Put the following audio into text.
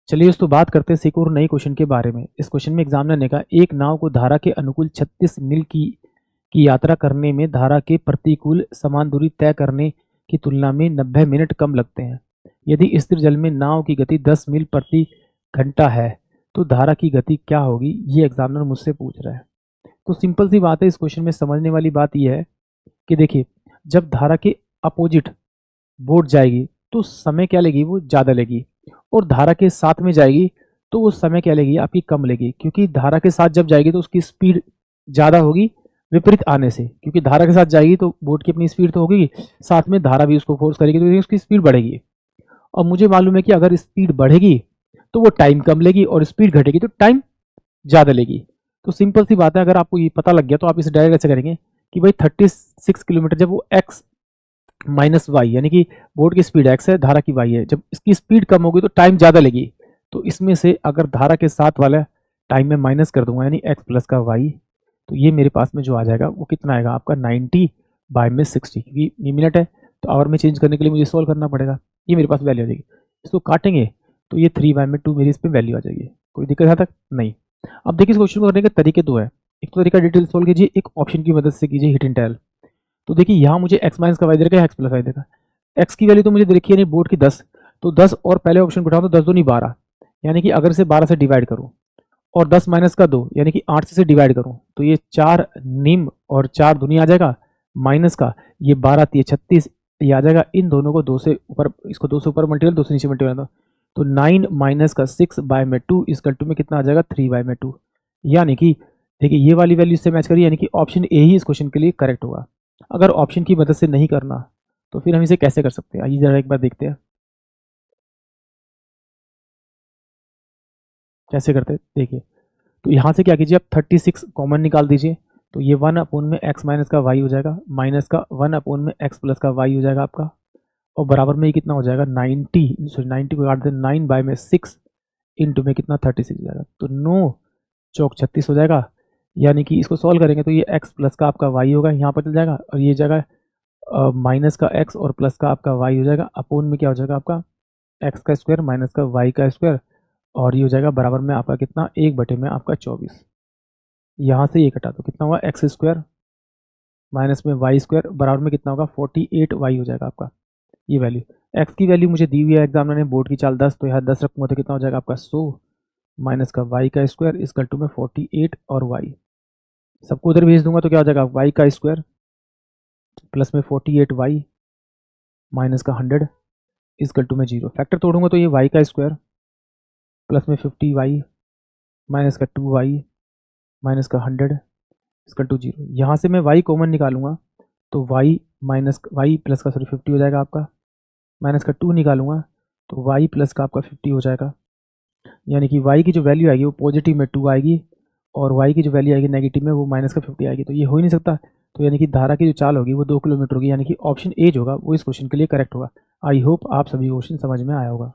चलिए दोस्तों बात करते हैं एक और नए क्वेश्चन के बारे में। इस क्वेश्चन में एग्जामिनर ने कहा एक नाव को धारा के अनुकूल 36 मील की यात्रा करने में धारा के प्रतिकूल समान दूरी तय करने की तुलना में 90 मिनट कम लगते हैं। यदि स्थिर जल में नाव की गति 10 मील प्रति घंटा है तो धारा की गति क्या होगी, ये एग्जामिनर मुझसे पूछ रहा है। तो सिंपल सी बात है, इस क्वेश्चन में समझने वाली बात यह है कि देखिए, जब धारा के अपोजिट बोट जाएगी तो समय क्या लेगी, वो ज़्यादा लेगी, और धारा के साथ में जाएगी तो वो समय क्या लेगी, आपकी कम लेगी। क्योंकि धारा के साथ जब जाएगी तो उसकी स्पीड ज़्यादा होगी विपरीत आने से, क्योंकि धारा के साथ जाएगी तो बोट की अपनी स्पीड तो होगी, साथ में धारा भी उसको फोर्स करेगी तो उसकी स्पीड बढ़ेगी। और मुझे मालूम है कि अगर स्पीड बढ़ेगी तो वो टाइम कम लेगी और स्पीड घटेगी तो टाइम ज़्यादा लेगी। तो सिंपल सी बात है, अगर आपको ये पता लग गया तो आप इसे डायरेक्ट ऐसे करेंगे कि भाई 36 किलोमीटर जब वो एक्स माइनस वाई, यानी कि बोट की स्पीड एक्स है, धारा की वाई है, जब इसकी स्पीड कम होगी तो टाइम ज़्यादा लेगी। तो इसमें से अगर धारा के साथ वाला टाइम में माइनस कर दूंगा यानी एक्स प्लस का वाई, तो ये मेरे पास में जो आ जाएगा वो कितना आएगा आपका 90/60, क्योंकि ये मिनट है तो आवर में चेंज करने के लिए मुझे सॉल्व करना पड़ेगा। ये मेरे पास वैल्यू आ जाएगी। इसको काटेंगे तो ये 3/2 मेरी इस पर वैल्यू आ जाएगी। कोई दिक्कत यहाँ तक नहीं। अब देखिए, इस क्वेश्चन को करने के तरीके दो है। एक तो तरीका डिटेल सॉल्व कीजिए, एक ऑप्शन की मदद से कीजिए हिट एंड टेल। तो देखिए, यहाँ मुझे एक्स माइनस का वाई देगा, एक्स प्लस वाई देगा। एक्स की वैल्यू तो मुझे दे रखी है नहीं, बोर्ड की 10, तो 10 और पहले ऑप्शन को उठाऊँ तो 10 दूनी 12, यानी कि अगर इसे 12 से डिवाइड करूँ और 10 माइनस का 2 यानी कि 8 से डिवाइड करूँ तो ये 4 निम और 4 दूनी आ जाएगा, माइनस का ये 12 3 36 ये आ जाएगा। इन दोनों को 2 से ऊपर, इसको 2 से ऊपर मल्टीपल, 2 से नीचे मल्टीपल, तो 9 माइनस का 6/2 इसका 2 में कितना आ जाएगा 3/2। यानी कि देखिए, ये वाली वैल्यू से मैच करिए, यानी कि ऑप्शन ए ही इस क्वेश्चन के लिए करेक्ट होगा। अगर ऑप्शन की मदद से नहीं करना तो फिर हम इसे कैसे कर सकते हैं, आइए जरा एक बार देखते हैं कैसे करते हैं। देखिए, तो यहाँ से क्या कीजिए, आप 36 कॉमन निकाल दीजिए, तो ये 1 में एक्स माइनस का वाई हो जाएगा, माइनस का 1 में एक्स प्लस का वाई हो जाएगा आपका, और बराबर में ये कितना हो जाएगा 90 को काट दे 9/6 इंटू में कितना 36 हो जाएगा, तो 9 चौक 36 हो जाएगा। यानी कि इसको सॉल्व करेंगे तो ये एक्स प्लस का आपका वाई होगा, यहाँ पर चल जाएगा, और ये जगह माइनस का एक्स और प्लस का आपका वाई हो जाएगा, अपोन में क्या हो जाएगा आपका एक्स का स्क्वायर माइनस का वाई का स्क्वायर, और ये हो जाएगा बराबर में आपका कितना 1 में आपका 24। यहाँ से ये कटा तो कितना हुआ एक्स स्क्वायर माइनस में वाई स्क्वायर बराबर में कितना होगा 48 वाई हो जाएगा आपका। ये वैल्यू, एक्स की वैल्यू मुझे दी हुई है एग्जाम ने, बोर्ड की चाल 10, तो यहाँ 10 रखूँगा तो कितना हो जाएगा आपका 100 माइनस का वाई का स्क्वायर इसकल टू में 48 और वाई, सबको उधर भेज दूंगा तो क्या हो जाएगा वाई का स्क्वायर प्लस में 48 वाई माइनस का 100 इसकल टू में 0। फैक्टर तोड़ूंगा तो ये वाई का स्क्वायर प्लस में 50 वाई माइनस का 2 वाई माइनस का 100 इसकल टू 0। यहाँ से मैं वाई कॉमन निकालूंगा तो वाई माइनस वाई प्लस का 50 हो जाएगा आपका, माइनस का 2 निकालूंगा तो वाई प्लस का आपका 50 हो जाएगा। यानी कि वाई की जो वैल्यू आएगी वो पॉजिटिव में 2 आएगी और वाई की जो वैल्यू आएगी नेगेटिव में वो माइनस का 50 आएगी, तो ये हो ही नहीं सकता। तो यानी कि धारा की जो चाल होगी वो 2 किलोमीटर होगी, यानी कि ऑप्शन ए जो होगा वो इस क्वेश्चन के लिए करेक्ट होगा। आई होप आप सभी क्वेश्चन समझ में आया होगा।